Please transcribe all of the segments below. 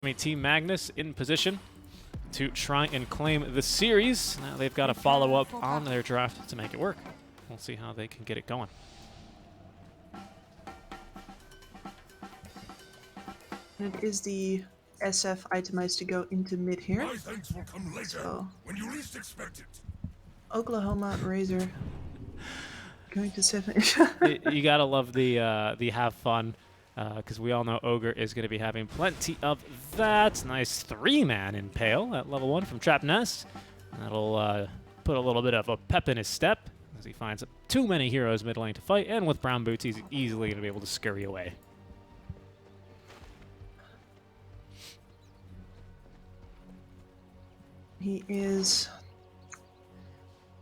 Team Magnus in position to try and claim the series. Now they've got to follow up on their draft to make it work. We'll see how they can get it going. It is the SF itemized to go into mid here. My thanks will come later, So, when you least expect it. Oklahoma Razor going to 7. You gotta love the have fun, because we all know Ogre is going to be having plenty of that. Nice 3-man Impale at level 1 from Trap Nest. That'll put a little bit of a pep in his step as he finds too many heroes mid lane to fight, and with Brown Boots he's easily going to be able to scurry away. He is...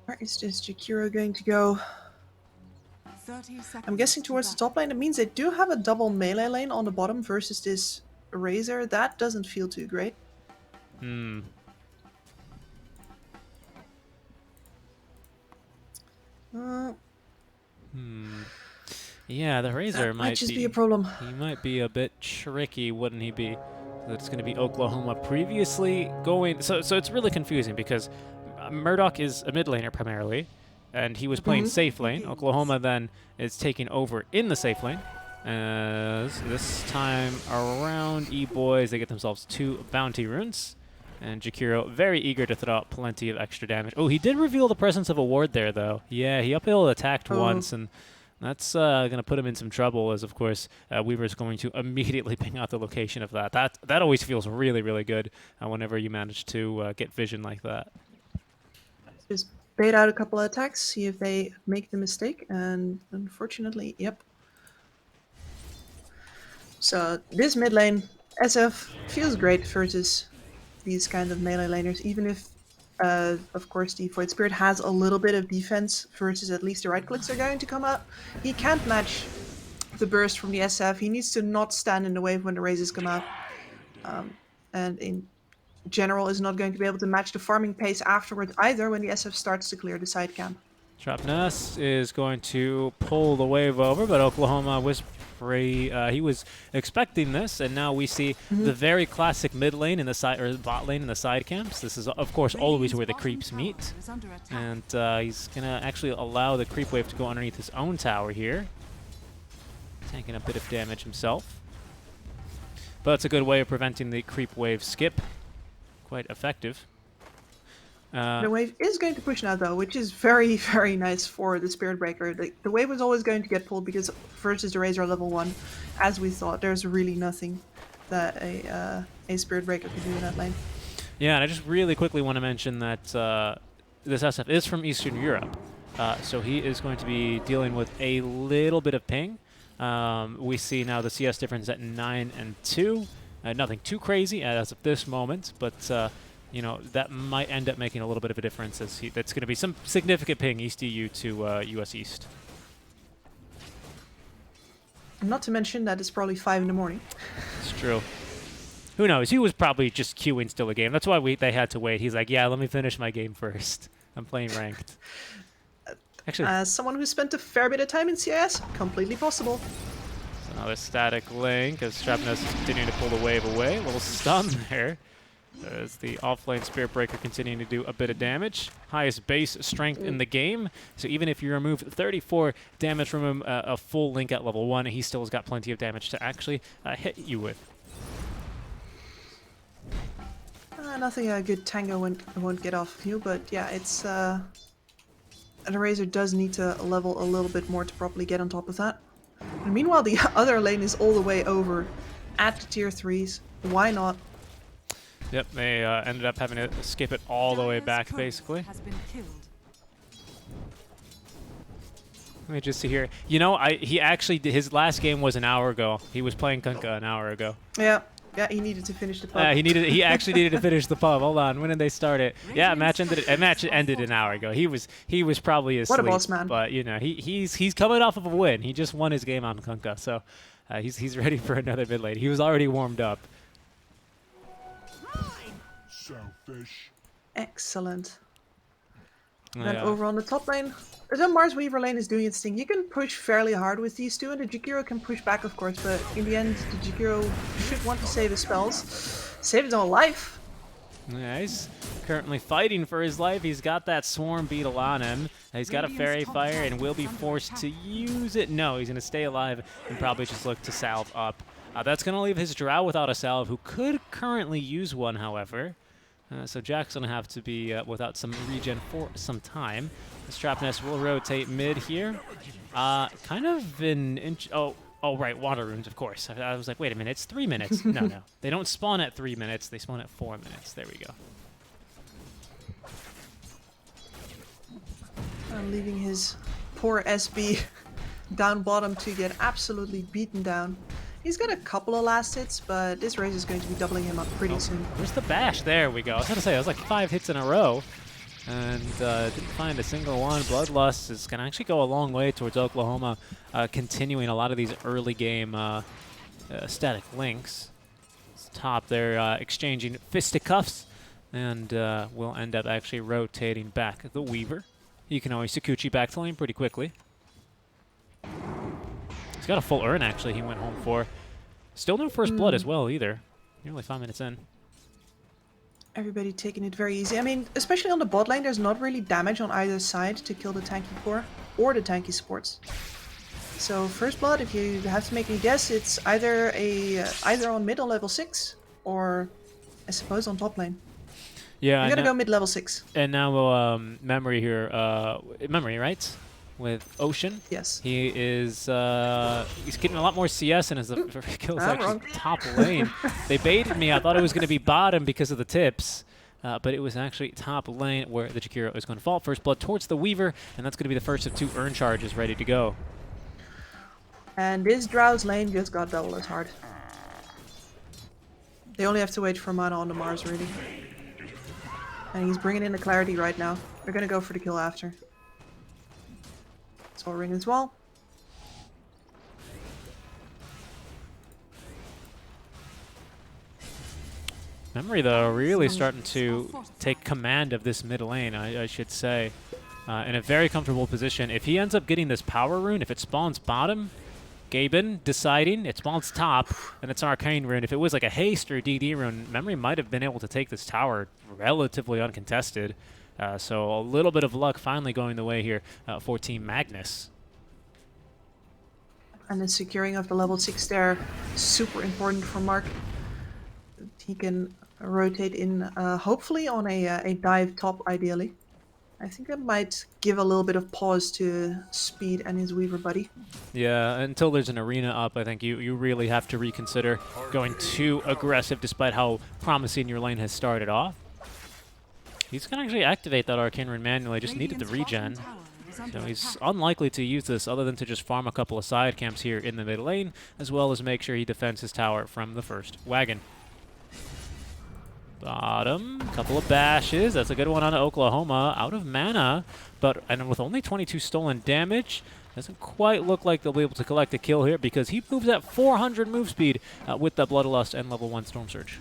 Where is this Jakiro going to go? I'm guessing towards the top lane. It means they do have a double melee lane on the bottom versus this Razor. That doesn't feel too great. Yeah, the Razor might just be a problem. He might be a bit tricky, wouldn't he be? It's going to be Oklahoma previously going... So it's really confusing because Murdoch is a mid laner primarily, and he was playing safe lane. Oklahoma then is taking over in the safe lane. As this time around, E-Boys, they get themselves 2 bounty runes. And Jakiro very eager to throw out plenty of extra damage. Oh, he did reveal the presence of a ward there, though. Yeah, he uphill attacked once, and that's going to put him in some trouble, as, of course, Weaver's going to immediately ping out the location of that. That always feels really, really good whenever you manage to get vision like that. Just bait out a couple of attacks, see if they make the mistake, and unfortunately, yep. So this mid lane, SF, feels great versus these kind of melee laners, even if, of course, the Void Spirit has a little bit of defense versus at least the right clicks are going to come up. He can't match the burst from the SF. He needs to not stand in the wave when the raises come out. And in general is not going to be able to match the farming pace afterwards either when the SF starts to clear the side camp. Trap Nest is going to pull the wave over, but Oklahoma was he was expecting this, and now we see the very classic mid lane in the side, or bot lane in the side camps. This is, of course, always where the creeps meet, and he's gonna actually allow the creep wave to go underneath his own tower here, taking a bit of damage himself. But it's a good way of preventing the creep wave skip. Quite effective. The wave is going to push now, though, which is very, very nice for the Spirit Breaker. The wave was always going to get pulled because versus the Razor level 1, as we thought, there's really nothing that a Spirit Breaker could do in that lane. Yeah, and I just really quickly want to mention that this SF is from Eastern Europe, so he is going to be dealing with a little bit of ping. We see now the CS difference at 9 and 2. Nothing too crazy as of this moment, but you know, that might end up making a little bit of a difference, as that's going to be some significant ping East EU to US East. Not to mention that it's probably 5 in the morning. It's true. Who knows? He was probably just queuing still a game. That's why they had to wait. He's like, yeah, let me finish my game first. I'm playing ranked. Actually, as someone who spent a fair bit of time in CS, completely possible. Another static link as Trapness is continuing to pull the wave away. A little stun there. As the offlane Spirit Breaker continuing to do a bit of damage. Highest base strength in the game. So even if you remove 34 damage from him, a full link at level 1, he still has got plenty of damage to actually hit you with. Nothing a good tango won't get off of you, but yeah, it's... the Razor does need to level a little bit more to properly get on top of that. And meanwhile, the other lane is all the way over at the tier 3s. Why not? Yep, they ended up having to skip it all the way back, basically. Let me just see here. You know, he actually did, his last game was an hour ago. He was playing Kunkka an hour ago. Yeah, he needed to finish the pub. He actually needed to finish the pub. Hold on, when did they start it? Yeah, match ended an hour ago. He was probably asleep. What a boss man! But you know, he's coming off of a win. He just won his game on Kunkka, so he's ready for another mid lane. He was already warmed up. Selfish. Excellent. Then Yeah. over on the top lane, the Mars Weaver lane is doing its thing. You can push fairly hard with these two, and the Jakiro can push back, of course, but in the end, the Jakiro should want to save his spells. Save his own life. Yeah, he's currently fighting for his life. He's got that Swarm Beetle on him. He's got a Fairy Fire and will be forced to use it. No, he's going to stay alive and probably just look to salve up. That's going to leave his Drow without a salve, who could currently use one, however. So Jack's going to have to be without some regen for some time. This Trap Nest will rotate mid here. Kind of an inch... Oh, right, Water Runes, of course. I was like, wait a minute, it's 3 minutes. No. They don't spawn at 3 minutes. They spawn at 4 minutes. There we go. Leaving his poor SB down bottom to get absolutely beaten down. He's got a couple of last hits, but this race is going to be doubling him up pretty soon. Where's the bash? There we go. I was going to say, that was like 5 hits in a row. And didn't find a single one. Bloodlust is going to actually go a long way towards Oklahoma, continuing a lot of these early game static links. Top, they're exchanging fisticuffs, and we'll end up actually rotating back the Weaver. You can always Sakuchi back to lane pretty quickly. He's got a full urn, actually, he went home for. Still no first blood as well, either. Nearly 5 minutes in. Everybody taking it very easy. I mean, especially on the bot lane, there's not really damage on either side to kill the tanky core or the tanky supports. So first blood, if you have to make a guess, it's either on mid on level 6 or I suppose on top lane. Yeah, I'm gonna go mid level 6. And now Memory here, Memory, right? With Ocean. Yes. He is he's getting a lot more CS and his kills actually wrong. top lane. They baited me. I thought it was going to be bottom because of the tips. But it was actually top lane where the Jakiro is going to fall. First blood towards the Weaver, and that's going to be the first of 2 urn charges ready to go. And this Drow's lane just got double as hard. They only have to wait for mana on the Mars, really. And he's bringing in the clarity right now. They're gonna go for the kill after. Soul Ring as well. Memory, though, really starting to take command of this mid lane, I should say. In a very comfortable position. If he ends up getting this power rune, if it spawns bottom, Gaben deciding it spawns top, and it's an arcane rune. If it was like a haste or DD rune, Memory might have been able to take this tower relatively uncontested. So a little bit of luck finally going the way here for Team Magnus. And the securing of the level 6 there, super important for Mark. He can rotate in, hopefully on a dive top, ideally. I think that might give a little bit of pause to Speed and his Weaver buddy. Yeah, until there's an arena up, I think you really have to reconsider going too aggressive despite how promising your lane has started off. He's going to actually activate that Arcane Rune manually, just needed the regen. So he's unlikely to use this other than to just farm a couple of side camps here in the mid lane, as well as make sure he defends his tower from the first wagon. Bottom, couple of bashes. That's a good one on Oklahoma. Out of mana, and with only 22 stolen damage, doesn't quite look like they'll be able to collect a kill here because he moves at 400 move speed with the Bloodlust and level 1 Storm Surge.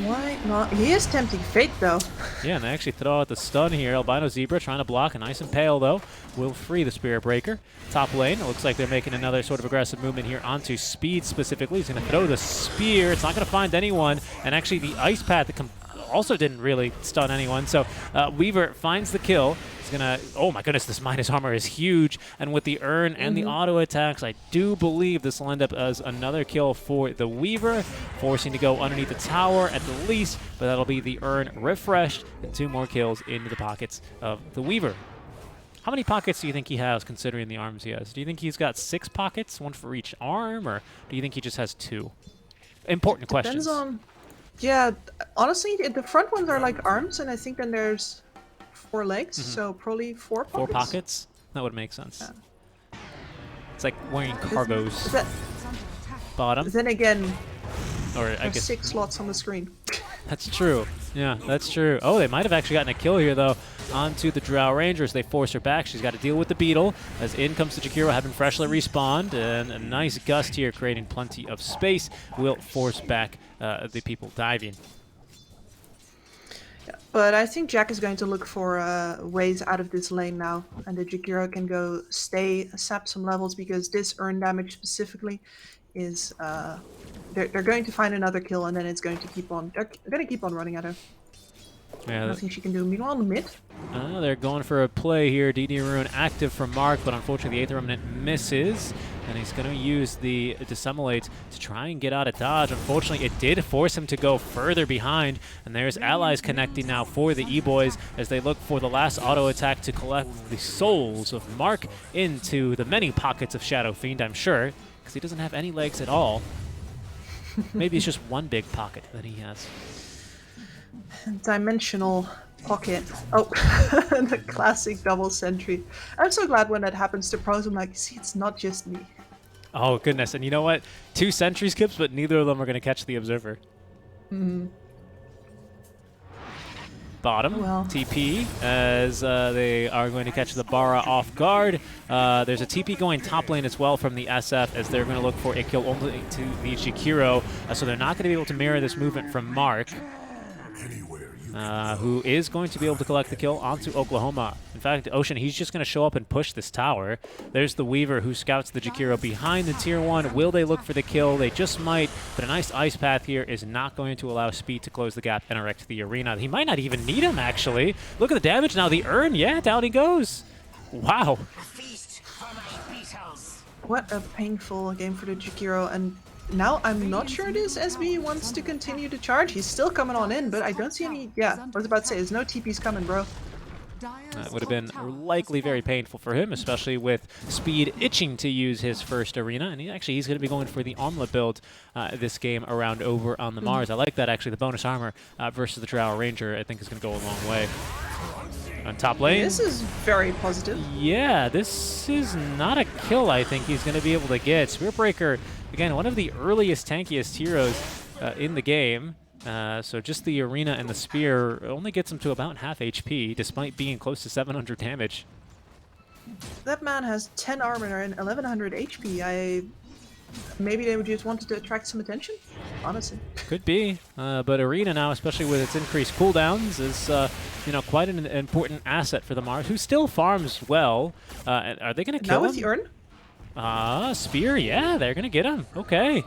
Why not? He is tempting fate, though. Yeah, and they actually throw out the stun here. Albino Zebra trying to block. A nice Impale, though, will free the Spirit Breaker. Top lane, it looks like they're making another sort of aggressive movement here onto Speed specifically. He's going to throw the Spear. It's not going to find anyone. And actually, the Ice Path also didn't really stun anyone. So Weaver finds the kill. He's going to... Oh, my goodness, this Midas Armor is huge. And with the Urn and the auto attacks, I do believe this will end up as another kill for the Weaver, forcing to go underneath the tower at the least. But that'll be the Urn refreshed and 2 more kills into the pockets of the Weaver. How many pockets do you think he has, considering the arms he has? Do you think he's got 6 pockets, 1 for each arm, or do you think he just has 2? Important questions. Depends on... Yeah, honestly, the front ones are like arms, and I think then there's 4 legs, so probably 4 pockets. 4 pockets? That would make sense. Yeah. It's like wearing cargos. Bottom. Then again, Or I there's guess 6 slots on the screen. that's true. Yeah, that's true. Oh, they might have actually gotten a kill here, though, onto the Drow Rangers. They force her back. She's got to deal with the Beetle, as in comes the Jakiro, having freshly respawned, and a nice gust here, creating plenty of space, will force back the people diving. Yeah, but I think Jack is going to look for ways out of this lane now, and the Jakiro can go sap some levels, because this earn damage specifically is they're going to find another kill, and then it's going to keep on. They're going to keep on running at her. Yeah, Nothing she can do. Meanwhile, on the mid, they're going for a play here. DD Rune active from Mark, but unfortunately the 8th Remnant misses. And he's going to use the Dissimulate to try and get out of dodge. Unfortunately, it did force him to go further behind. And there's allies connecting now for the E-Boys as they look for the last auto attack to collect the souls of Mark into the many pockets of Shadow Fiend, I'm sure, because he doesn't have any legs at all. Maybe it's just one big pocket that he has. dimensional pocket. Oh, the classic double sentry. I'm so glad when that happens to pros. I'm like, see, it's not just me. Oh, goodness. And you know what? 2 sentry skips, but neither of them are going to catch the Observer. Bottom, Well. TP, as they are going to catch the Bara off guard. There's a TP going top lane as well from the SF, as they're going to look for a kill only to the Jakiro. So they're not going to be able to mirror this movement from Mark, who is going to be able to collect the kill onto Oklahoma. In fact, Ocean, he's just going to show up and push this tower. There's the Weaver, who scouts the Jakiro behind the Tier 1. Will they look for the kill? They just might, but a nice Ice Path here is not going to allow Speed to close the gap and erect the arena. He might not even need him, actually. Look at the damage now. The Urn, yeah, down he goes. Wow. What a painful game for the Jakiro, and now I'm not sure this SB wants to continue to charge. He's still coming on in, but I don't see any... Yeah, I was about to say, there's no TPs coming, bro. That would have been likely very painful for him, especially with Speed itching to use his first arena. And he's going to be going for the Omelet build this game around over on the Mars. I like that, actually. The bonus armor versus the Drow Ranger, I think, is going to go a long way. On top lane. This is very positive. Yeah, this is not a kill I think he's going to be able to get. Spearbreaker, again, one of the earliest, tankiest heroes in the game. So just the arena and the spear only gets him to about half HP, despite being close to 700 damage. That man has 10 armor and 1100 HP. Maybe they would just wanted to attract some attention? Honestly. Could be, but arena now, especially with its increased cooldowns, is quite an important asset for the Mars, who still farms well. Are they going to kill him? Now with the Urn? Spear, yeah, they're going to get him. Okay.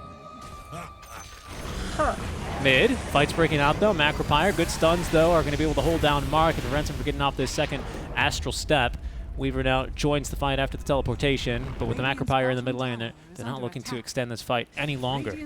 Huh. Mid, fight's breaking out though. Macropire, good stuns though, are going to be able to hold down Mark and prevent him from getting off this second Astral Step. Weaver now joins the fight after the teleportation, but with the Macropire in the mid lane, they're not looking to extend this fight any longer.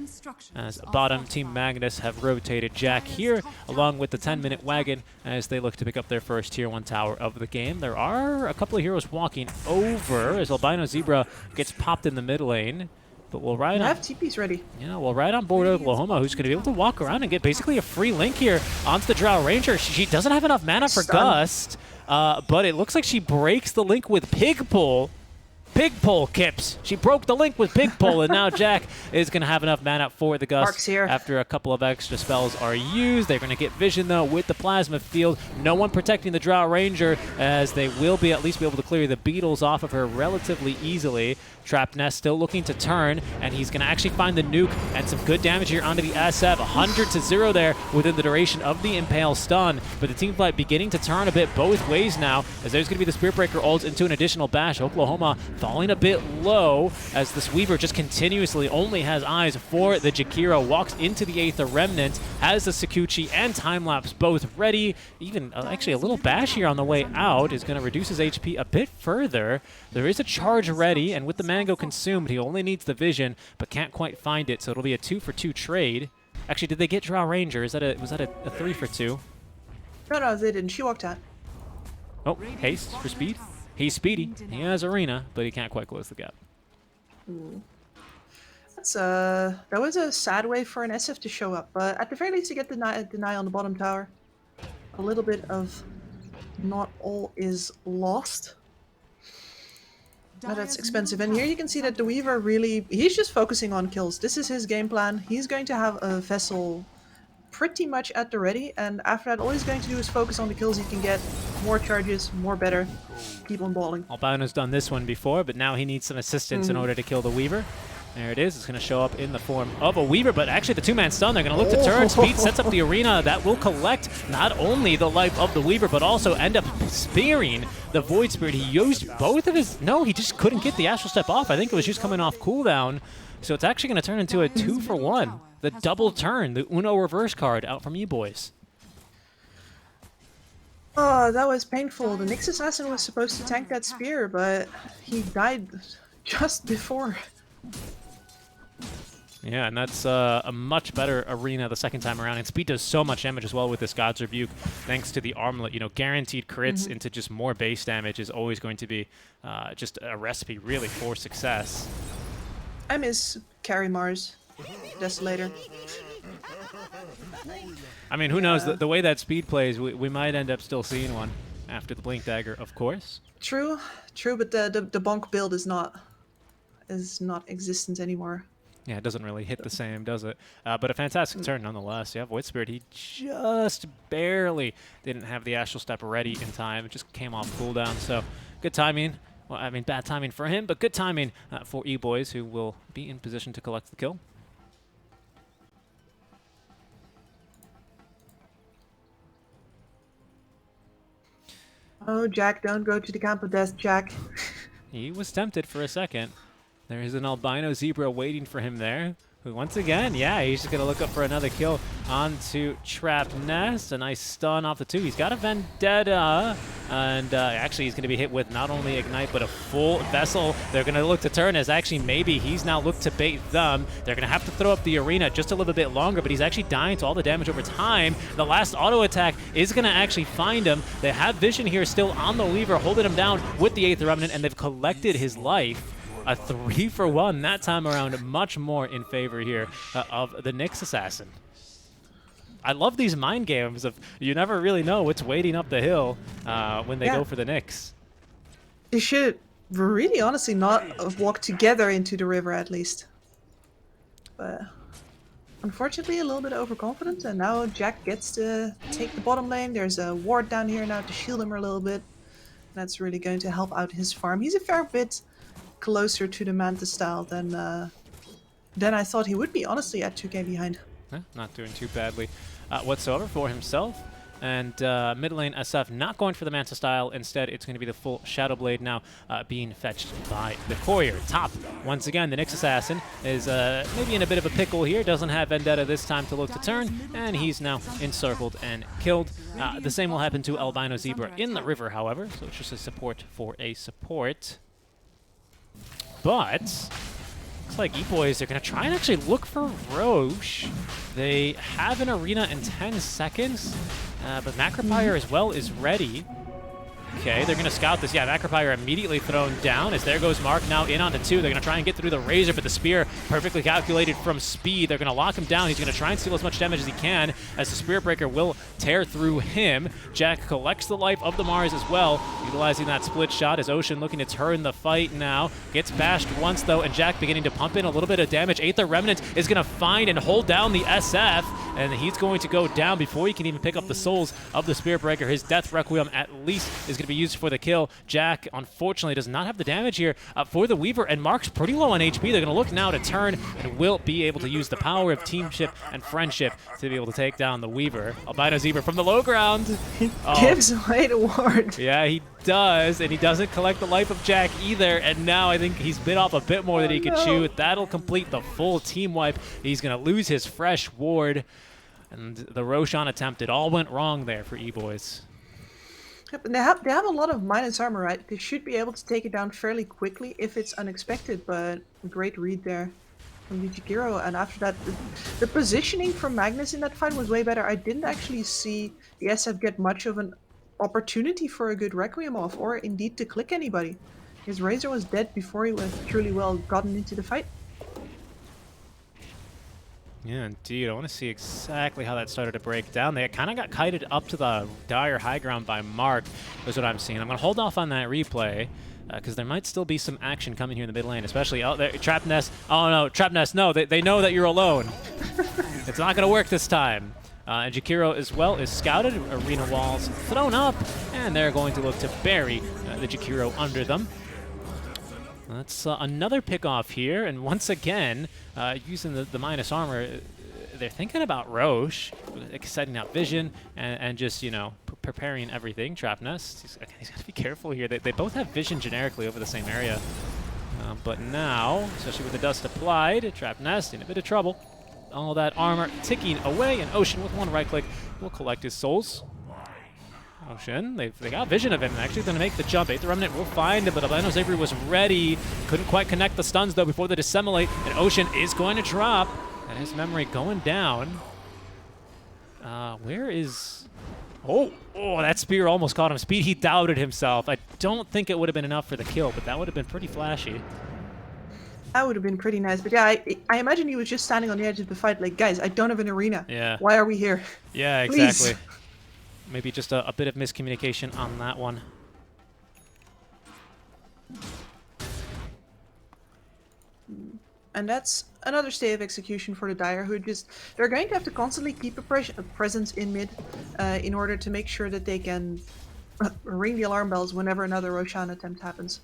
As bottom, Team Magnus have rotated Jack here, along with the 10-minute wagon, as they look to pick up their first Tier 1 tower of the game. There are a couple of heroes walking over, as Albino Zebra gets popped in the mid lane. But we'll ride on. Have TPs ready. Yeah, we'll ride on board Oklahoma, who's going to be able to walk around and get basically a free link here onto the Drow Ranger. She doesn't have enough mana for Gust, but it looks like she breaks the link with Pig Pull. Pig Pull, Kips. She broke the link with Pig Pull, and now Jack is going to have enough mana for the Gust. Mark's here. After a couple of extra spells are used. They're going to get vision, though, with the Plasma Field. No one protecting the Drow Ranger, as they will be at least be able to clear the beetles off of her relatively easily. Trap Nest still looking to turn, and he's going to actually find the nuke and some good damage here onto the SF. 100-0 there within the duration of the Impale stun. But the team fight beginning to turn a bit both ways now, as there's going to be the Spearbreaker ults into an additional bash. Oklahoma falling a bit low, as this Weaver just continuously only has eyes for the Jakiro. Walks into the 8th Remnant, has the Sakuchi and Timelapse both ready. Even actually a little bash here on the way out is going to reduce his HP a bit further. There is a charge ready, and with the Mango consumed, he only needs the vision, but can't quite find it, so it'll be a 2-for-2 trade. Actually, did they get Drow Ranger? Was that a 3-for-2? No, they didn't. She walked out. Oh, haste for speed. He's speedy. He has arena, but he can't quite close the gap. That's that was a sad way for an SF to show up, but at the very least you get the deny on the bottom tower. A little bit of not all is lost. But that's expensive. And here you can see that the Weaver really, he's just focusing on kills. This is his game plan. He's going to have a vessel pretty much at the ready, and after that all he's going to do is focus on the kills he can get. More charges, more better. Keep on balling. Albino's done this one before, but now he needs some assistance in order to kill the Weaver. There it is. It's going to show up in the form of a Weaver, but actually the two-man stun, they're going to look to turn. Speed sets up the arena. That will collect not only the life of the Weaver, but also end up spearing the Void Spirit. He used both of his... No, he just couldn't get the Astral Step off. I think it was just coming off cooldown. So it's actually going to turn into a 2-for-1. The double turn, the Uno reverse card out from E-Boys. Oh, that was painful. The Nyx Assassin was supposed to tank that spear, but he died just before. Yeah, and that's a much better arena the second time around. And Speed does so much damage as well with this God's Rebuke, thanks to the armlet. You know, guaranteed crits into just more base damage is always going to be just a recipe, really, for success. I miss Carry Mars, Desolator. I mean, who knows? The way that Speed plays, we might end up still seeing one after the Blink Dagger, of course. True, but the bonk build is not existent anymore. Yeah, it doesn't really hit the same, does it? But a fantastic turn nonetheless. Yeah, Void Spirit, he just barely didn't have the Astral Step ready in time. It just came off cooldown, so good timing. Well, I mean, bad timing for him, but good timing for E-Boys, who will be in position to collect the kill. Oh, Jack, don't go to the Campo Death, Jack. He was tempted for a second. There is an albino zebra waiting for him there. Who, once again, yeah, he's just going to look up for another kill onto Trapped Nest. A nice stun off the two. He's got a Vendetta. And actually, he's going to be hit with not only Ignite, but a full Vessel. They're going to look to turn as actually maybe he's now looked to bait them. They're going to have to throw up the arena just a little bit longer, but he's actually dying to all the damage over time. The last auto attack is going to actually find him. They have vision here still on the Weaver, holding him down with the 8th Remnant, and they've collected his life. A 3-for-1 that time around, much more in favor here of the Nyx Assassin. I love these mind games of you never really know what's waiting up the hill when they go for the Nyx. They should really honestly not have walked together into the river at least. But unfortunately a little bit overconfident, and now Jack gets to take the bottom lane. There's a ward down here now to shield him a little bit. That's really going to help out his farm. He's a fair bit closer to the Manta style than I thought he would be, honestly, at 2k behind. Not doing too badly whatsoever for himself. And mid lane SF not going for the Manta style. Instead, it's going to be the full Shadow Blade now being fetched by the Courier. Top, once again, the Nyx Assassin is maybe in a bit of a pickle here. Doesn't have Vendetta this time to look to turn. And he's now encircled and killed. The same will happen to Albino Zebra in the river, however. So it's just a support for a support. But looks like E-Boys are going to try and actually look for Roche. They have an arena in 10 seconds, but Macropire as well is ready. Okay, they're going to scout this. Yeah, Macropire immediately thrown down as there goes Mark now in onto 2. They're going to try and get through the Razor, but the Spear perfectly calculated from Speed. They're going to lock him down. He's going to try and steal as much damage as he can as the Spirit Breaker will tear through him. Jack collects the life of the Mars as well, utilizing that split shot as Ocean looking to turn the fight now. Gets bashed once, though, and Jack beginning to pump in a little bit of damage. 8th Remnant is going to find and hold down the SF, and he's going to go down before he can even pick up the souls of the Spirit Breaker. His Death Requiem at least is going to be used for the kill. Jack, unfortunately, does not have the damage here for the Weaver, and Mark's pretty low on HP. They're going to look now to turn and will be able to use the power of teamship and friendship to be able to take down the Weaver. Albino Zebra from the low ground. Gives away the ward. Yeah, he does, and he doesn't collect the life of Jack either, and now I think he's bit off a bit more than he could chew. That'll complete the full team wipe. He's going to lose his fresh ward, and the Roshan attempt, it all went wrong there for E-Boys. Yep, and they have a lot of minus armor, right? They should be able to take it down fairly quickly if it's unexpected, but a great read there from Yujigiro. And after that, the positioning from Magnus in that fight was way better. I didn't actually see the SF get much of an opportunity for a good Requiem off, or indeed to click anybody. His Razor was dead before he was truly well gotten into the fight. Yeah, indeed. I want to see exactly how that started to break down. They kind of got kited up to the dire high ground by Mark, is what I'm seeing. I'm going to hold off on that replay, because there might still be some action coming here in the mid lane, especially out there. Trap Nest. Oh, no. Trap Nest, no. They know that you're alone. It's not going to work this time. And Jakiro as well is scouted. Arena walls thrown up, and they're going to look to bury the Jakiro under them. That's another pick off here, and once again, using the minus armor, they're thinking about Roche, setting out vision, and just, you know, preparing everything. Trap Nest, he's got to be careful here. They both have vision generically over the same area. But now, especially with the dust applied, Trap Nest in a bit of trouble. All that armor ticking away, and Ocean with one right click will collect his souls. Ocean, they got vision of him, and actually going to make the jump. 8th Remnant will find him, but Albino Xavier was ready. Couldn't quite connect the stuns, though, before they dissemblate, and Ocean is going to drop. And his memory going down. Where is... Oh, that spear almost caught him. Speed, he doubted himself. I don't think it would have been enough for the kill, but that would have been pretty flashy. That would have been pretty nice. But yeah, I imagine he was just standing on the edge of the fight like, guys, I don't have an arena. Yeah. Why are we here? Yeah, exactly. Maybe just a bit of miscommunication on that one. And that's another stay of execution for the Dire, who they're going to have to constantly keep a presence in mid in order to make sure that they can ring the alarm bells whenever another Roshan attempt happens.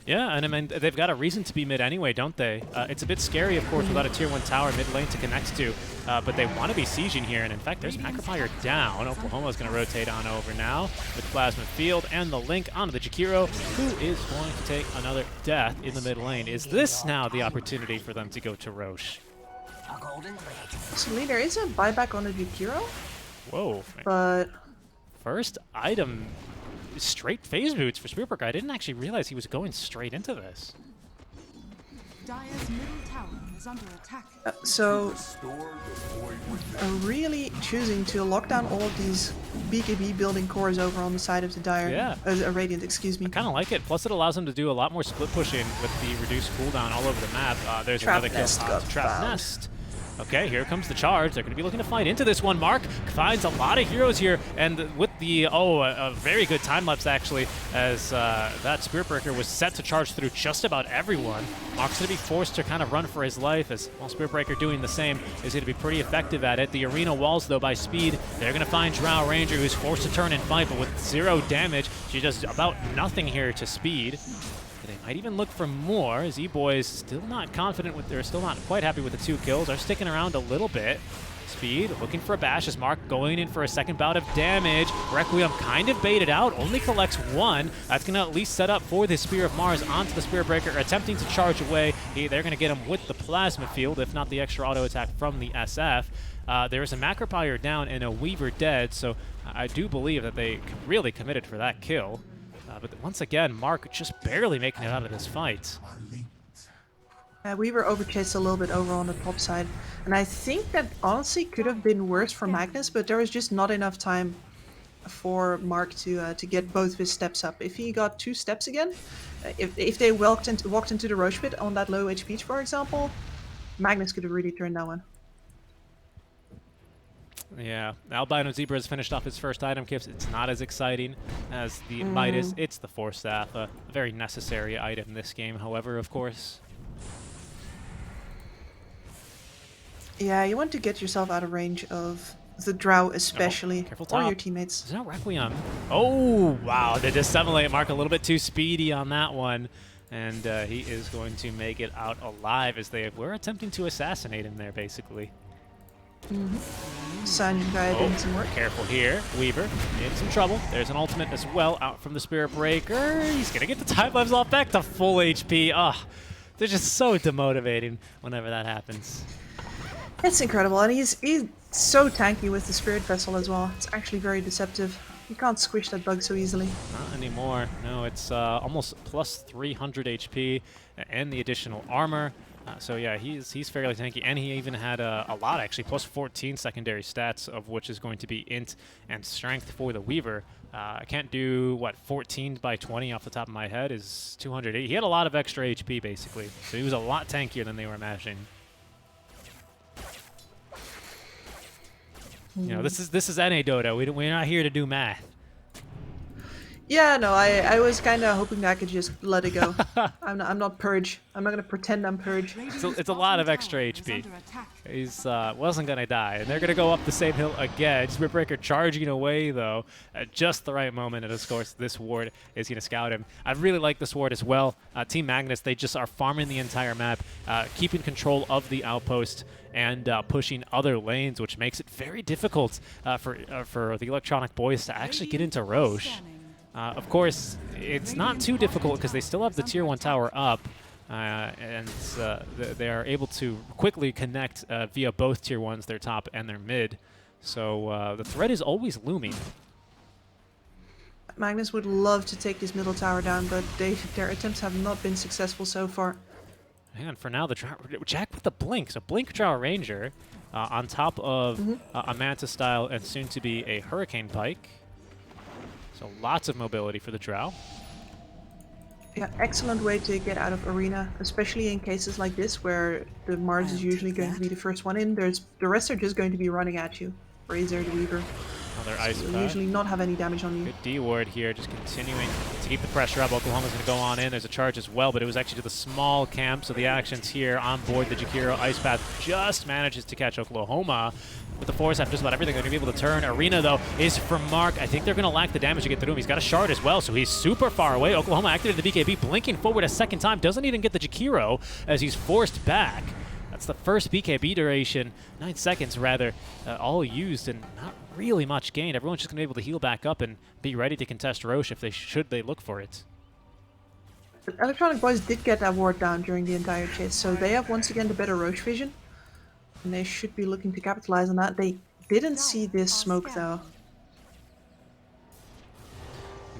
Yeah, and I mean, they've got a reason to be mid anyway, don't they? It's a bit scary, of course, without a tier 1 tower mid lane to connect to, but they want to be sieging here, and in fact, there's Macropire down. Oklahoma's going to rotate on over now with Plasma Field and the link onto the Jakiro, who is going to take another death in the mid lane. Is this now the opportunity for them to go to Roche? Actually, there is a buyback on the Jakiro, Whoa. but... First item, straight phase boots for Spearbreaker. I didn't actually realize he was going straight into this. Dire's middle tower is under attack. So, really choosing to lock down all of these BKB building cores over on the side of the Dire. Yeah. Radiant, excuse me. I kind of like it. Plus, it allows them to do a lot more split pushing with the reduced cooldown all over the map. There's Trap another kill. Nest got Trap found. Nest. Okay, here comes the charge. They're going to be looking to fight into this one. Mark finds a lot of heroes here, and with the, a very good time-lapse, actually, as that Spearbreaker was set to charge through just about everyone. Mark's going to be forced to kind of run for his life, as while Spearbreaker doing the same is going to be pretty effective at it. The arena walls, though, by speed, they're going to find Drow Ranger, who's forced to turn and fight, but with 0 damage. She does about nothing here to speed. They might even look for more. Z-Boys still not confident with, they're still not quite happy with the 2 kills. Are sticking around a little bit. Speed looking for a bash as Mark going in for a second bout of damage. Requiem kind of baited out, only collects 1. That's going to at least set up for the Spear of Mars onto the Spearbreaker, attempting to charge away. They're going to get him with the Plasma Field, if not the extra auto attack from the SF. There is a Macropire down and a Weaver dead, so I do believe that they really committed for that kill. But once again, Mark just barely making it out of this fight. We were overchased a little bit over on the top side, and I think that honestly could have been worse for Magnus, but there was just not enough time for Mark to get both of his steps up. If he got 2 steps again, if they walked into the Roche pit on that low HP, for example, Magnus could have really turned that one. Yeah, Albino Zebra has finished off his first item kits. It's not as exciting as the Midas. It's the Force Staff, a very necessary item in this game, however, of course. Yeah, you want to get yourself out of range of the Drow especially, careful or top. your teammates. There's no Requiem. Oh, wow, the Dissemblate Mark a little bit too speedy on that one. And he is going to make it out alive as they were attempting to assassinate him there, basically. Sun guy doing some work. Careful here. Weaver in some trouble. There's an ultimate as well out from the Spirit Breaker. He's going to get the time levels off back to full HP. Ah, they're just so demotivating whenever that happens. It's incredible, and he's so tanky with the Spirit Vessel as well. It's actually very deceptive. You can't squish that bug so easily. Not anymore. No, it's almost plus 300 HP and the additional armor. So yeah, he's fairly tanky, and he even had a lot actually, plus 14 secondary stats, of which is going to be int and strength for the Weaver. I can't do, what, 14 by 20 off the top of my head is 280. He had a lot of extra HP basically, so he was a lot tankier than they were imagining. You know, this is NA Dota. We're not here to do math. Yeah, no, I was kind of hoping that I could just let it go. I'm not Purge. I'm not gonna pretend I'm Purge. It's a lot of extra HP. He's wasn't gonna die, and they're gonna go up the same hill again. Spiritbreaker charging away though at just the right moment, and of course this ward is gonna scout him. I really like this ward as well. Team Magnus, they just are farming the entire map, keeping control of the outpost and pushing other lanes, which makes it very difficult for the Electronic Boys to actually get into Roche. Of course, it's not too difficult because they still have the tier 1 tower up, and they are able to quickly connect via both tier 1s, their top and their mid. So the threat is always looming. Magnus would love to take this middle tower down, but their attempts have not been successful so far. And for now, the Jack with the Blink. So Blink Drow Ranger on top of a Manta style and soon to be a Hurricane Pike. So lots of mobility for the Drow. Yeah, excellent way to get out of arena, especially in cases like this where the Mars is usually going to be the first one in. The rest are just going to be running at you. Razor, the Weaver. Another Ice So Path. usually not have any damage on you. Good D ward here, just continuing to keep the pressure up. Oklahoma's going to go on in. There's a charge as well, but it was actually to the small camp. So the actions here on board the Jakiro. Ice Path just manages to catch Oklahoma. With the force, just about everything, they're going to be able to turn. Arena, though, is for Mark. I think they're going to lack the damage to get through him. He's got a shard as well, so he's super far away. Oklahoma activated the BKB, blinking forward a second time. Doesn't even get the Jakiro as he's forced back. That's the first BKB duration, 9 seconds rather, all used and not really much gained. Everyone's just going to be able to heal back up and be ready to contest Roche if they look for it. The Electronic Boys did get that ward down during the entire chase, so they have once again the better Roche vision. And they should be looking to capitalize on that. They didn't see this smoke though.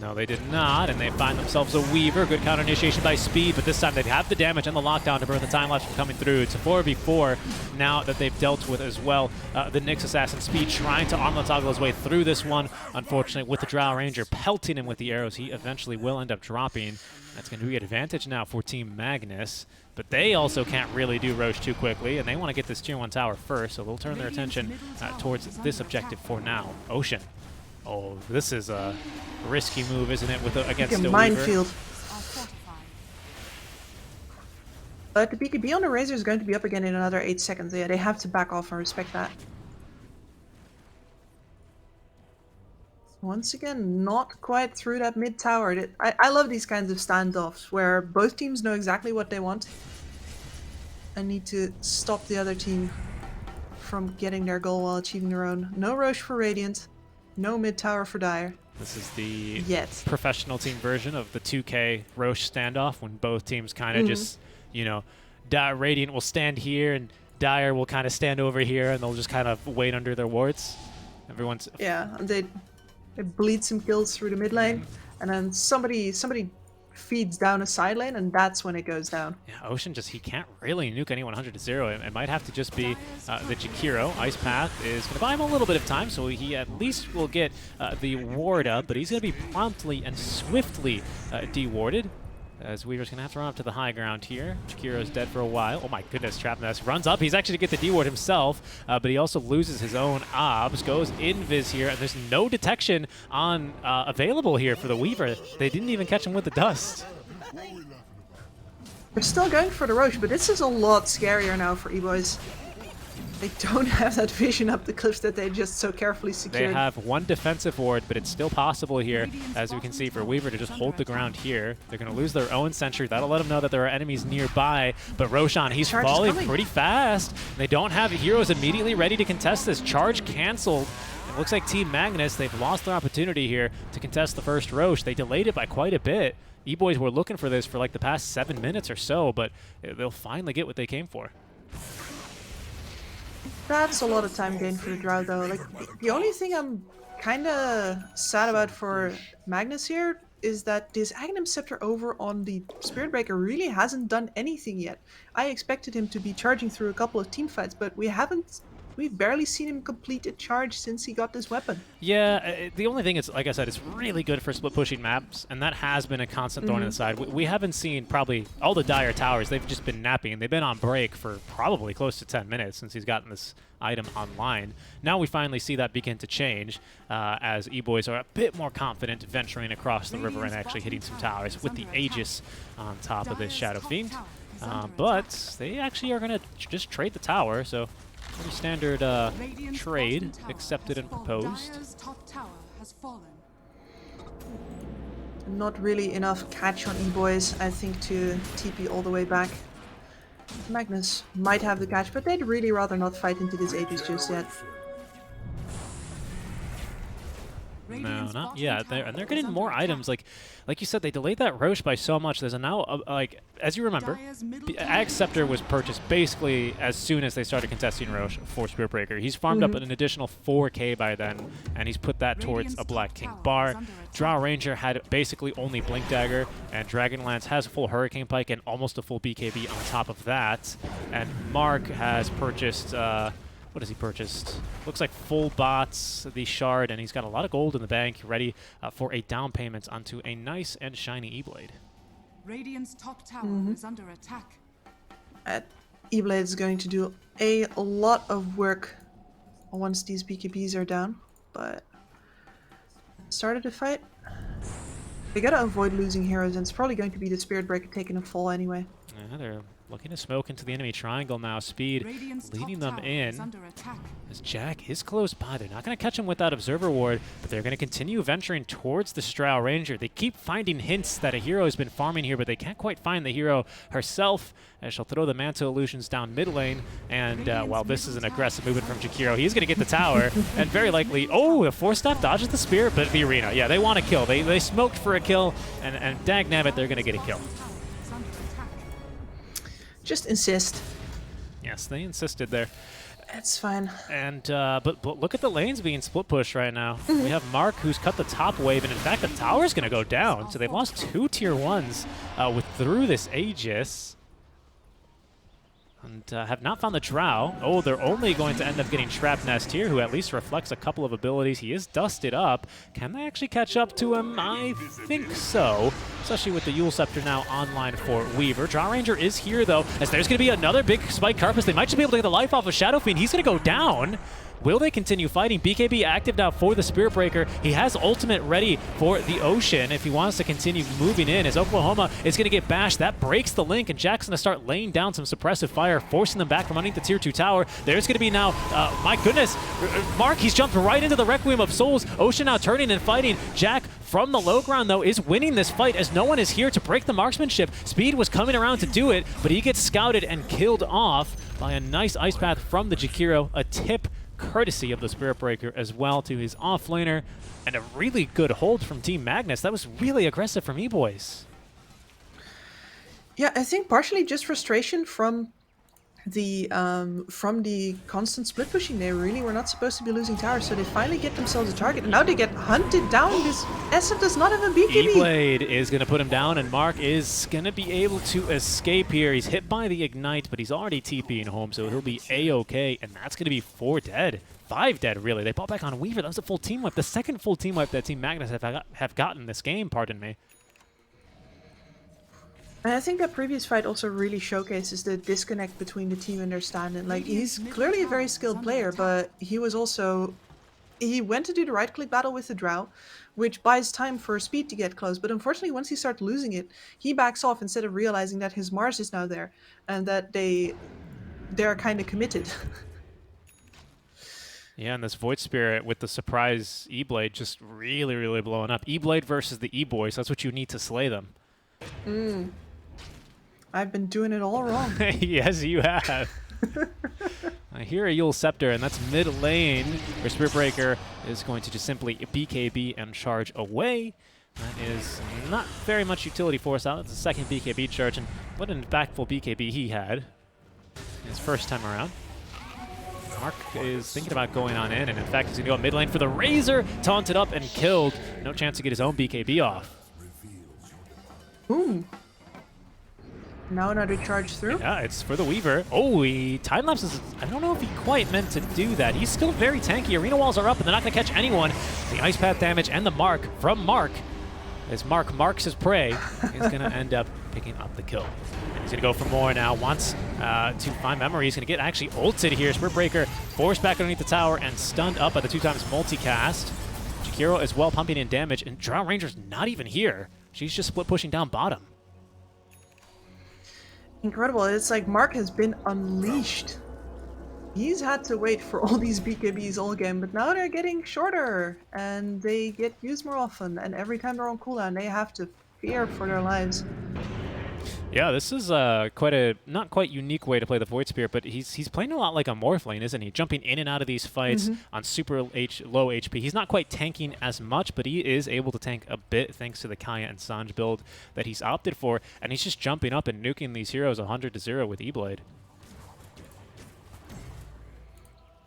No, they did not, and they find themselves a Weaver. Good counter initiation by Speed, but this time they have the damage and the lockdown to prevent the time lapse from coming through. It's a 4v4 now that they've dealt with as well. The Nyx Assassin Speed trying to armlet toggle his way through this one. Unfortunately, with the Drow Ranger pelting him with the arrows, he eventually will end up dropping. That's going to be an advantage now for Team Magnus. But they also can't really do Roche too quickly, and they want to get this tier 1 tower first, so they'll turn their attention towards this objective for now. Ocean. Oh, this is a risky move, isn't it, with against Like a a minefield. Weaver? But the BKB on the Razor is going to be up again in another 8 seconds. Yeah, they have to back off and respect that. Once again, not quite through that mid tower. I love these kinds of standoffs where both teams know exactly what they want and need to stop the other team from getting their goal while achieving their own. No Roche for Radiant, no mid tower for Dire. This is the Yet. professional team version of the 2K Roche standoff when both teams kind of just, you know, Radiant will stand here and Dire will kind of stand over here and they'll just kind of wait under their wards. Everyone's... Yeah, they bleed some kills through the mid lane, and then somebody feeds down a side lane, and that's when it goes down. Yeah, Ocean just, he can't really nuke anyone 100-0. It might have to just be the Jakiro. Ice Path is going to buy him a little bit of time, so he at least will get the ward up, but he's going to be promptly and swiftly de-warded. As Weaver's going to have to run up to the high ground here. Jakiro's dead for a while. Oh my goodness, Trap Nest runs up. He's actually to get the D-ward himself, but he also loses his own obs. Goes invis here, and there's no detection on available here for the Weaver. They didn't even catch him with the dust. They're still going for the Roche, but this is a lot scarier now for E-Boys. They don't have that vision up the cliffs that they just so carefully secured. They have one defensive ward, but it's still possible here, as we can see, for Weaver to just hold the ground here. They're going to lose their own sentry. That'll let them know that there are enemies nearby. But Roshan, he's falling pretty fast. They don't have heroes immediately ready to contest this. Charge canceled. It looks like Team Magnus, they've lost their opportunity here to contest the first Roche. They delayed it by quite a bit. E-Boys were looking for this for like the past 7 minutes or so, but they'll finally get what they came for. That's a lot of time gained for the Drow, though. Like, the only thing I'm kind of sad about for Magnus here is that this Aghanim Scepter over on the Spirit Breaker really hasn't done anything yet. I expected him to be charging through a couple of team fights, but we haven't We've barely seen him complete a charge since he got this weapon. Yeah, the only thing is, like I said, it's really good for split pushing maps, and that has been a constant thorn in the side. We haven't seen probably all the Dire towers. They've just been napping, and they've been on break for probably close to 10 minutes since he's gotten this item online. Now we finally see that begin to change as E-Boys are a bit more confident venturing across the river and actually hitting some towers with the Aegis on top of this Shadow Fiend. But they actually are going to just trade the tower, so pretty standard trade accepted and proposed. Dire's top tower has fallen. Not really enough catch on E-Boys, I think, to TP all the way back. Magnus might have the catch, but they'd really rather not fight into this Aegis just yet. No, not yet. And they're getting more items. Like you said, they delayed that Roche by so much. There's a now, like, as you remember, Axe Scepter was purchased basically as soon as they started contesting Roche for Spirit Breaker. He's farmed up an additional 4k by then, and he's put that towards a Black King bar. Drow Ranger had basically only Blink Dagger, and Dragonlance has a full Hurricane Pike and almost a full BKB on top of that. And Mark has purchased... what has he purchased? Looks like full bots, the shard, and he's got a lot of gold in the bank ready for a down payment onto a nice and shiny E-Blade. Radiant's top tower is under attack. E-Blade is going to do a lot of work once these BKBs are down, but started the fight. They gotta avoid losing heroes, and it's probably going to be the Spirit Breaker taking a fall anyway. Yeah, they're looking to smoke into the enemy triangle now. Speed leading them in as Jack is close by. They're not going to catch him with that Observer Ward, but they're going to continue venturing towards the Drow Ranger. They keep finding hints that a hero has been farming here, but they can't quite find the hero herself, as she'll throw the Mantle Illusions down mid lane. And while this is an aggressive movement from Jakiro, he's going to get the tower, and very likely, oh, a 4-step dodges the Spirit, but the Arena. Yeah, they want a kill. They smoked for a kill, and dagnabbit, they're going to get a kill. Just insist. Yes, they insisted there. It's fine. And but look at the lanes being split pushed right now. We have Mark, who's cut the top wave, and in fact the tower's going to go down. So they've lost 2 tier 1s through this Aegis. And have not found the Drow. Oh, they're only going to end up getting Trap Nest here, who at least reflects a couple of abilities. He is dusted up. Can they actually catch up to him? I think so, especially with the Yule Scepter now online for Weaver. Drow Ranger is here, though, as there's going to be another big Spike Carpus. They might just be able to get the life off of Shadow Fiend. He's going to go down. Will they continue fighting? BKB active now for the Spirit Breaker. He has ultimate ready for the Ocean if he wants to continue moving in, as Oklahoma is going to get bashed. That breaks the link, and Jack's going to start laying down some suppressive fire, forcing them back from underneath the tier 2 tower. There's going to be now, my goodness, Mark, he's jumped right into the Requiem of Souls. Ocean now turning and fighting. Jack from the low ground, though, is winning this fight as no one is here to break the marksmanship. Speed was coming around to do it, but he gets scouted and killed off by a nice Ice Path from the Jakiro. A tip courtesy of the Spirit Breaker as well to his offlaner, and a really good hold from Team Magnus. That was really aggressive from E-Boys. Yeah, I think partially just frustration from the constant split pushing. They really were not supposed to be losing towers, so they finally get themselves a target, and now they get hunted down. This SF does not have a BKB. E-Blade is going to put him down, and Mark is going to be able to escape here. He's hit by the Ignite, but he's already TPing home, so he'll be A-okay, and that's going to be 4 dead. 5 dead, really. They bought back on Weaver. That was a full team wipe. The second full team wipe that Team Magnus have gotten this game, pardon me. And I think that previous fight also really showcases the disconnect between the team and their stand-in. Like, he's clearly a very skilled player, but he was also... He went to do the right-click battle with the Drow, which buys time for Speed to get close. But unfortunately, once he starts losing it, he backs off instead of realizing that his Mars is now there, and that they're kind of committed. Yeah, and this Void Spirit with the surprise E-Blade just really, really blowing up. E-Blade versus the E-Boys, that's what you need to slay them. I've been doing it all wrong. Yes, you have. I hear a Yule Scepter, and that's mid lane, where Spirit Breaker is going to just simply BKB and charge away. That is not very much utility force out. That's the second BKB charge, and what an impactful BKB he had his first time around. Mark is thinking about going on in, and in fact, he's going to go mid lane for the Razor, taunted up and killed. No chance to get his own BKB off. Ooh. Now another charge through. Yeah, it's for the Weaver. Oh, he time lapses. I don't know if he quite meant to do that. He's still very tanky. Arena walls are up, and they're not going to catch anyone. The ice path damage and the mark from Mark. As Mark marks his prey, he's going to end up picking up the kill. And he's going to go for more now. Wants to find memory. He's going to get actually ulted here. Spirit Breaker forced back underneath the tower and stunned up by the 2x multicast. Jakiro is well pumping in damage, and Drow Ranger's not even here. She's just split pushing down bottom. Incredible. It's like Mark has been unleashed. He's had to wait for all these BKBs all game, but now they're getting shorter and they get used more often, and every time they're on cooldown they have to fear for their lives. Yeah, this is quite a not quite unique way to play the Void Spirit, but he's playing a lot like a Morphling, isn't he? Jumping in and out of these fights on super low HP. He's not quite tanking as much, but he is able to tank a bit thanks to the Kaya and Sanj build that he's opted for, and he's just jumping up and nuking these heroes 100-0 with E-Blade.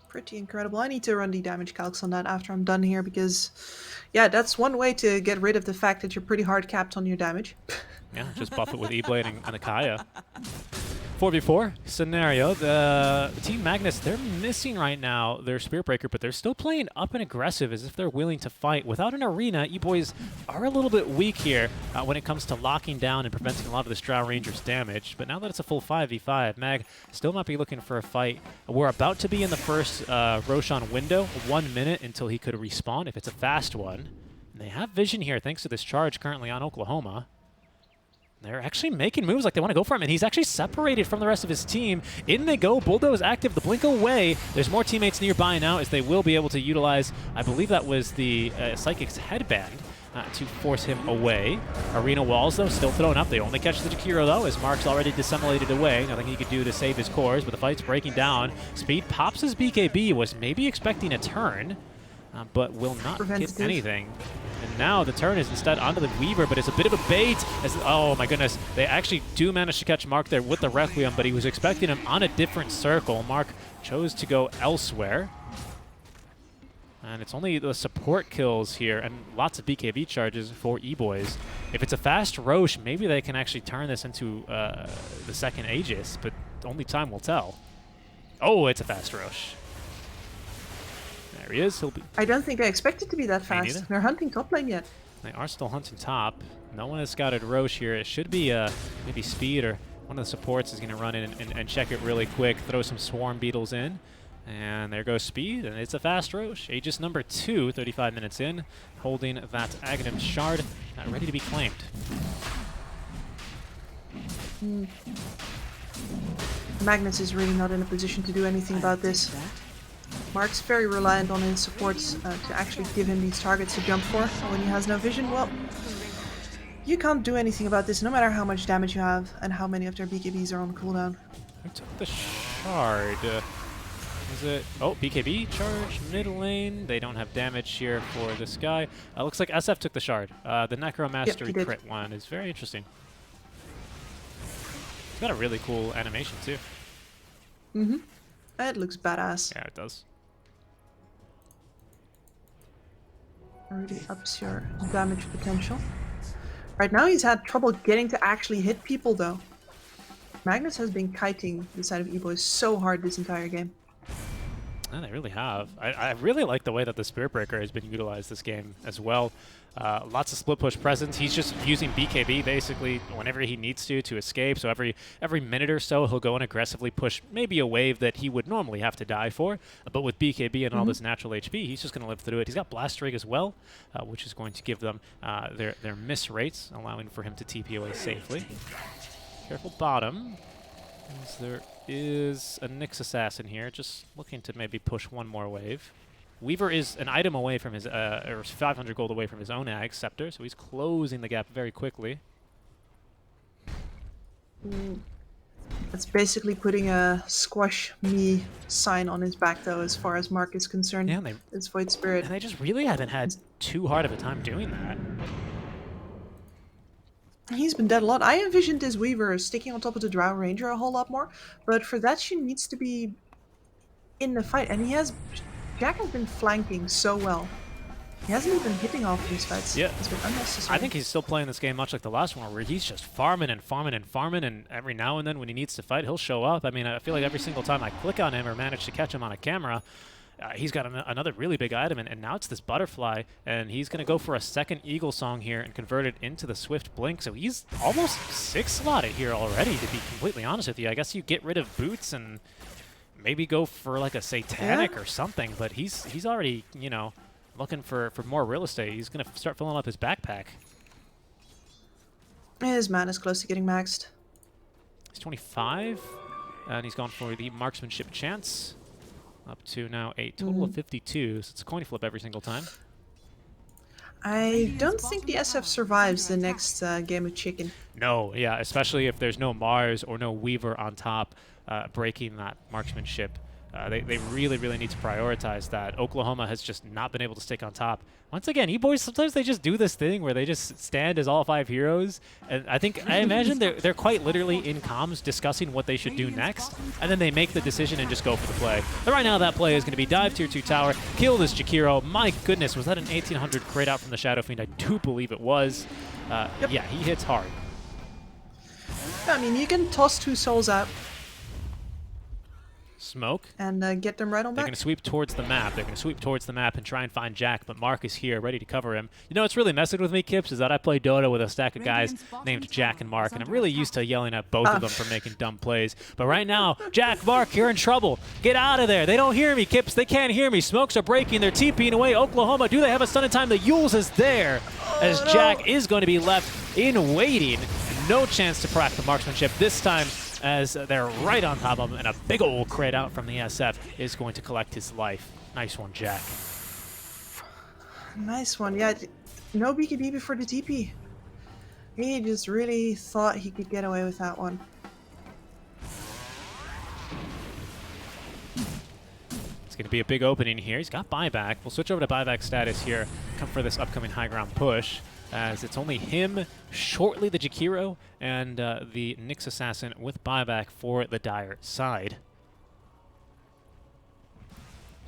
Pretty incredible. I need to run the damage calcs on that after I'm done here, because yeah, that's one way to get rid of the fact that you're pretty hard capped on your damage. Yeah, just buff it with E-Blade and a Kaya. 4v4 scenario. The Team Magnus, they're missing right now their Spirit Breaker, but they're still playing up and aggressive as if they're willing to fight. Without an arena, E-Boys are a little bit weak here when it comes to locking down and preventing a lot of this Drow Ranger's damage. But now that it's a full 5v5, Mag still might be looking for a fight. We're about to be in the first Roshan window, 1 minute until he could respawn if it's a fast one. And they have vision here thanks to this charge currently on Oklahoma. They're actually making moves like they want to go for him, and he's actually separated from the rest of his team. In they go. Bulldoze active. The blink away. There's more teammates nearby now as they will be able to utilize, I believe that was the Psychic's headband to force him away. Arena walls, though, still thrown up. They only catch the Jakiro, though, as Mark's already disseminated away. Nothing he could do to save his cores, but the fight's breaking down. Speed pops his BKB. Was maybe expecting a turn, but will not get anything. And now the turn is instead onto the Weaver, but it's a bit of a bait. As, oh my goodness, they actually do manage to catch Mark there with the Requiem, but he was expecting him on a different circle. Mark chose to go elsewhere. And it's only the support kills here and lots of BKB charges for E-Boys. If it's a fast Roche, maybe they can actually turn this into the second Aegis, but only time will tell. Oh, it's a fast Roche. There he is. He'll be. I don't think I expect it to be that fast. They're hunting top lane yet. They are still hunting top. No one has scouted Roche here. It should be maybe Speed or one of the supports is going to run in and check it really quick, throw some Swarm Beetles in. And there goes Speed, and it's a fast Roche. Aegis number 2, 35 minutes in, holding that Aghanim Shard, ready to be claimed. Magnus is really not in a position to do anything about this. Mark's very reliant on his supports to actually give him these targets to jump for. And when he has no vision, well, you can't do anything about this no matter how much damage you have and how many of their BKBs are on cooldown. Who took the shard? Is it? Oh, BKB charge, mid lane. They don't have damage here for this guy. Looks like SF took the shard. The Necromastery crit one is very interesting. It's got a really cool animation too. Mm-hmm. It looks badass. Yeah, it does. Really ups your damage potential. Right now he's had trouble getting to actually hit people though. Magnus has been kiting the side of E-Boys so hard this entire game. Yeah, they really have. I really like the way that the Spirit Breaker has been utilized this game as well. Lots of split push presence. He's just using BKB basically whenever he needs to escape. So every minute or so he'll go and aggressively push maybe a wave that he would normally have to die for. But with BKB and all this natural HP, he's just going to live through it. He's got Blast Rig as well, which is going to give them their miss rates, allowing for him to TP away safely. Careful bottom. As there is a Nyx Assassin here, just looking to maybe push one more wave. Weaver is an item away from his, or 500 gold away from his own Ag Scepter, so he's closing the gap very quickly. That's basically putting a squash me sign on his back though, as far as Mark is concerned. Yeah, it's Void Spirit. And they just really haven't had too hard of a time doing that. He's been dead a lot. I envisioned this Weaver sticking on top of the Drow Ranger a whole lot more, but for that she needs to be in the fight, and Jack has been flanking so well. He hasn't even hitting off these fights. Yeah. It's been unnecessary. I think he's still playing this game much like the last one, where he's just farming and farming and farming, and every now and then when he needs to fight, he'll show up. I mean, I feel like every single time I click on him or manage to catch him on a camera, he's got another really big item, and now it's this butterfly, and he's going to go for a second Eagle Song here and convert it into the Swift Blink, so he's almost 6-slotted here already, to be completely honest with you. I guess you get rid of Boots and maybe go for like a Satanic or something, but he's already, you know, looking for more real estate. He's going to start filling up his backpack. His man is close to getting maxed. He's 25, and he's gone for the marksmanship chance. Up to now a total of 52, so it's a coin flip every single time. I don't think the SF survives the next game of chicken. No, yeah, especially if there's no Mars or no Weaver on top breaking that marksmanship. They really, really need to prioritize that. Oklahoma has just not been able to stick on top. Once again, E-boys, sometimes they just do this thing where they just stand as all 5 heroes. And I imagine they're quite literally in comms discussing what they should do next. And then they make the decision and just go for the play. But right now, that play is going to be dive tier 2 tower, kill this Jakiro. My goodness, was that an 1800 crate out from the Shadow Fiend? I do believe it was. Yep. Yeah, he hits hard. I mean, you can toss 2 souls out Smoke. and get them right on They're back. going to sweep towards the map. They're going to sweep towards the map and try and find Jack, but Mark is here, ready to cover him. You know what's really messing with me, Kips, is that I play Dota with a stack of guys named Jack and Mark, and I'm really used to yelling at both of them for making dumb plays. But right now, Jack, Mark, you're in trouble. Get out of there. They don't hear me, Kips. They can't hear me. Smokes are breaking. They're TPing away. Oklahoma, do they have a stun in time? The Yules is there, as Jack is going to be left in waiting. No chance to crack the marksmanship this time, as they're right on top of him, and a big old crit out from the SF is going to collect his life. Nice one, Jack. Nice one. Yeah, no BKB before the TP. He just really thought he could get away with that one. It's going to be a big opening here. He's got buyback. We'll switch over to buyback status here, come for this upcoming high ground push, as it's only him, shortly the Jakiro, and the Nyx Assassin with buyback for the Dire side.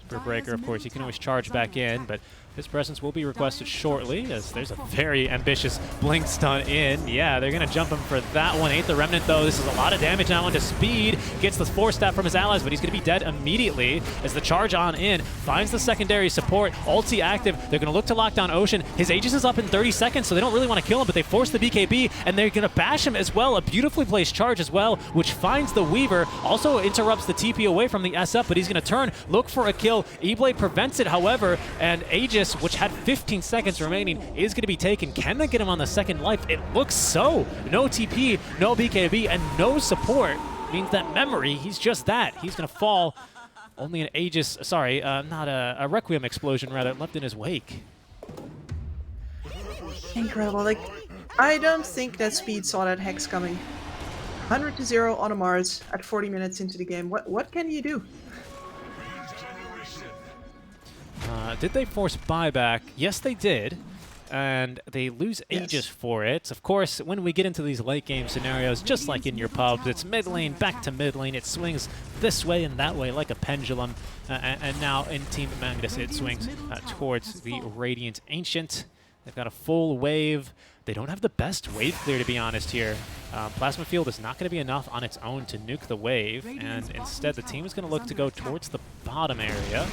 Spear Breaker, of course, he can always charge back in, but his presence will be requested shortly, as there's a very ambitious blink stun in. Yeah, they're going to jump him for that one. Ain't the Remnant, though. This is a lot of damage now into speed. Gets the 4-stat from his allies, but he's going to be dead immediately as the charge on in. Finds the secondary support. Ulti active. They're going to look to lock down Ocean. His Aegis is up in 30 seconds, so they don't really want to kill him, but they force the BKB, and they're going to bash him as well. A beautifully placed charge as well, which finds the Weaver. Also interrupts the TP away from the SF, but he's going to turn, look for a kill. E-Blade prevents it, however, and Aegis, which had 15 seconds remaining, is going to be taken. Can they get him on the second life? It looks so. No TP, no BKB, and no support means that Memory, he's just that. He's going to fall. Only an Aegis, sorry, not a Requiem explosion, rather, left in his wake. Incredible. Like, I don't think that Speed saw that Hex coming. 100-0 on a Mars at 40 minutes into the game. What can you do? Did they force buyback? Yes, they did. And they lose Aegis for it. Of course, when we get into these late game scenarios, just like in your pubs, it's mid lane, back to mid lane. It swings this way and that way like a pendulum. And now in Team Magnus, it swings towards the Radiant Ancient. They've got a full wave. They don't have the best wave clear, to be honest here. Plasma Field is not going to be enough on its own to nuke the wave. And instead, the team is going to look to go towards the bottom area.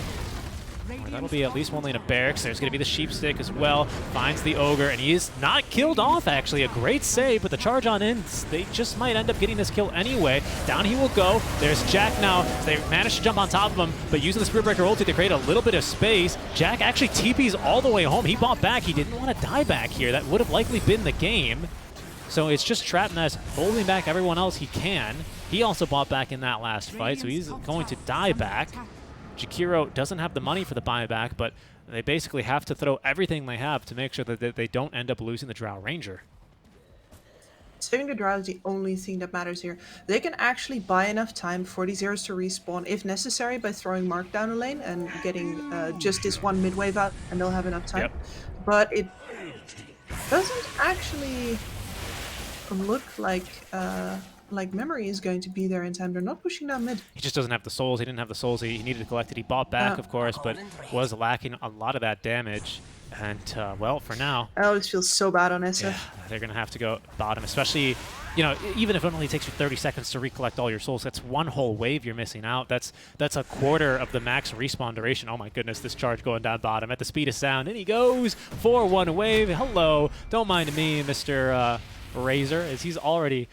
Or that'll be at least one lane of barracks. There's going to be the Sheepstick as well. Finds the Ogre, and he is not killed off, actually. A great save, but the charge on in, they just might end up getting this kill anyway. Down he will go. There's Jack now. They managed to jump on top of him, but using the Spear Breaker ulti to create a little bit of space. Jack actually TPs all the way home. He bought back. He didn't want to die back here. That would have likely been the game. So it's just Trapnest holding back everyone else he can. He also bought back in that last fight, so he's going to die back. Jakiro doesn't have the money for the buyback, but they basically have to throw everything they have to make sure that they don't end up losing the Drow Ranger. Saving the Drow is the only thing that matters here. They can actually buy enough time for these heroes to respawn if necessary by throwing Mark down a lane and getting just this one mid wave out, and they'll have enough time. Yep. But it doesn't actually look like Memory is going to be there in time. They're not pushing down mid. He just doesn't have the souls. He didn't have the souls he needed to collect it. He bought back, of course, but was lacking a lot of that damage. And, well, for now, Oh, this feels so bad on SF. yeah, they're going to have to go bottom, especially, you know, even if it only takes you 30 seconds to recollect all your souls, that's one whole wave you're missing out. That's a quarter of the max respawn duration. Oh my goodness, this charge going down bottom at the speed of sound. And he goes for one wave. Hello. Don't mind me, Mr. Razor, as he's already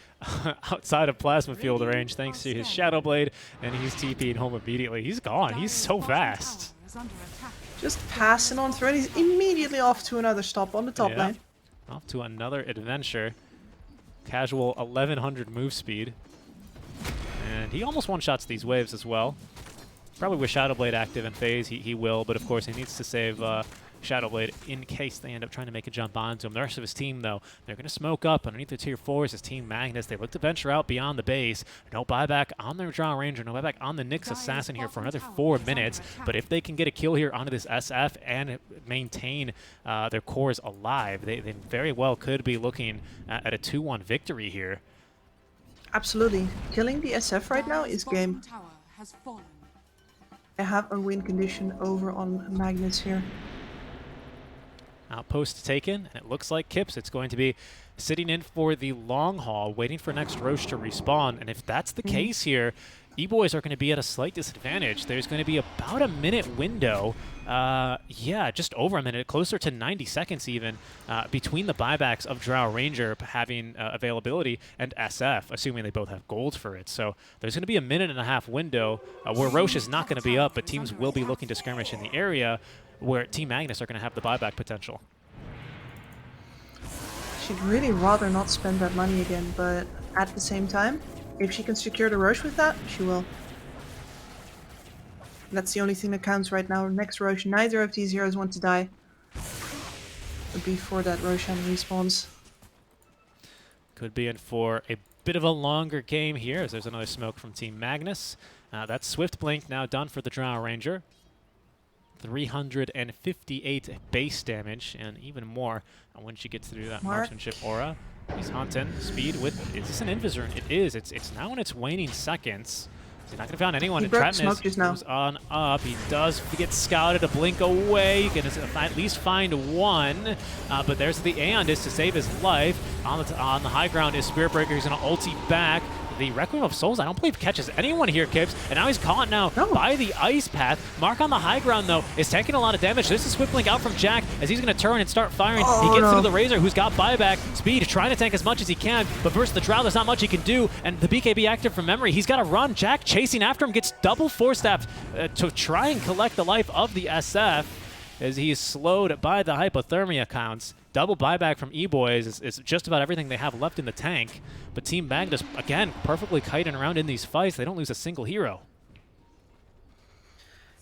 outside of plasma field range thanks to his Shadow Blade, and he's TP'ing home immediately. He's gone. He's so fast. Is under attack. Just passing on through, and he's immediately off to another stop on the top Yeah. lane. Off to another adventure. Casual 1100 move speed. And he almost one-shots these waves as well. Probably with Shadow Blade active in phase, he will, but of course he needs to save Shadow Blade in case they end up trying to make a jump onto him. The rest of his team, though, they're going to smoke up underneath the tier 4s. His team Magnus, they look to venture out beyond the base. No buyback on their Drow Ranger, no buyback on the Nyx Assassin here for another 4 minutes. But if they can get a kill here onto this SF and maintain their cores alive, they very well could be looking at a 2-1 victory here. Absolutely. Killing the SF right now Dire's is bottom game. tower has fallen. I have a win condition over on Magnus here. Outpost taken, and it looks like Kips, it's going to be sitting in for the long haul, waiting for next Roche to respawn. And if that's the case here, E-Boys are going to be at a slight disadvantage. There's going to be about a minute window, yeah, just over a minute, closer to 90 seconds even, between the buybacks of Drow Ranger having availability and SF, assuming they both have gold for it. So there's going to be a minute and a half window where Roche is not going to be up, but teams will be looking to skirmish in the area where Team Magnus are going to have the buyback potential. She'd really rather not spend that money again, but at the same time, if she can secure the Roche with that, she will. That's the only thing that counts right now. Next Roche, neither of these heroes want to die. But before that Roshan respawns. Could be in for a bit of a longer game here, as there's another smoke from Team Magnus. That's Swift Blink now done for the Drow Ranger. 358 base damage, and even more when she gets through that marksmanship aura. He's hunting. Speed with... Is this an Invisor? It is. It's now in its waning seconds. He's not going to find anyone. He broke smoke Trapness just now. goes on up. He does get scouted. A blink away. You can at least find one. But there's the Aeondis to save his life. On the high ground is Spirit Breaker. He's going to ulti back. The Requiem of Souls, I don't believe catches anyone here, Kips. And now he's caught now by the Ice Path. Mark on the high ground, though, is taking a lot of damage. This is Swift Blink out from Jack as he's going to turn and start firing. He gets through the Razor, who's got buyback. Speed trying to tank as much as he can, but versus the Drow, there's not much he can do. And the BKB active from memory. He's got to run. Jack chasing after him, gets double force-staffed to try and collect the life of the SF as he is slowed by the hypothermia counts. Double buyback from E-Boys is just about everything they have left in the tank. But Team Magnus, again, perfectly kiting around in these fights. They don't lose a single hero.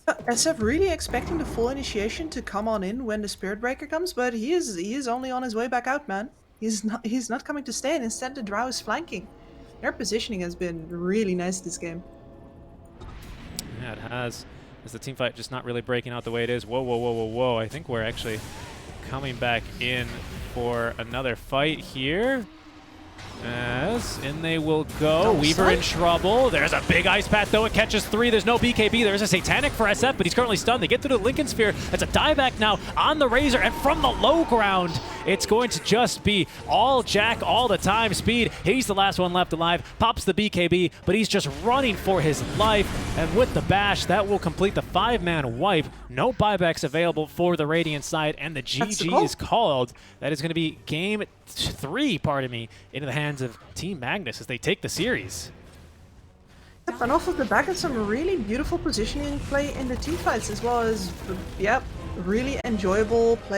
SF really expecting the full initiation to come on in when the Spirit Breaker comes, but he is only on his way back out, man. He's not coming to stay, and instead the Drow is flanking. Their positioning has been really nice this game. Yeah, it has. Is the team fight just not really breaking out the way it is? Whoa, whoa, whoa, whoa, whoa. I think we're actually coming back in for another fight here. As in they will go. Weaver in trouble. There's a big ice path, though. It catches 3. There's no BKB. There's a Satanic for SF, but he's currently stunned. They get through the Lincoln Sphere. That's a dieback now on the Razor, and from the low ground, it's going to just be all Jack all the time. Speed, he's the last one left alive. Pops the BKB, but he's just running for his life. And with the bash, that will complete the 5-man wipe. No buybacks available for the Radiant side, and the GG is called. That is going to be game 3, pardon me, into the hands of Team Magnus as they take the series. Yep, and off of the back of some really beautiful positioning play in the team fights, as well as, yep, really enjoyable play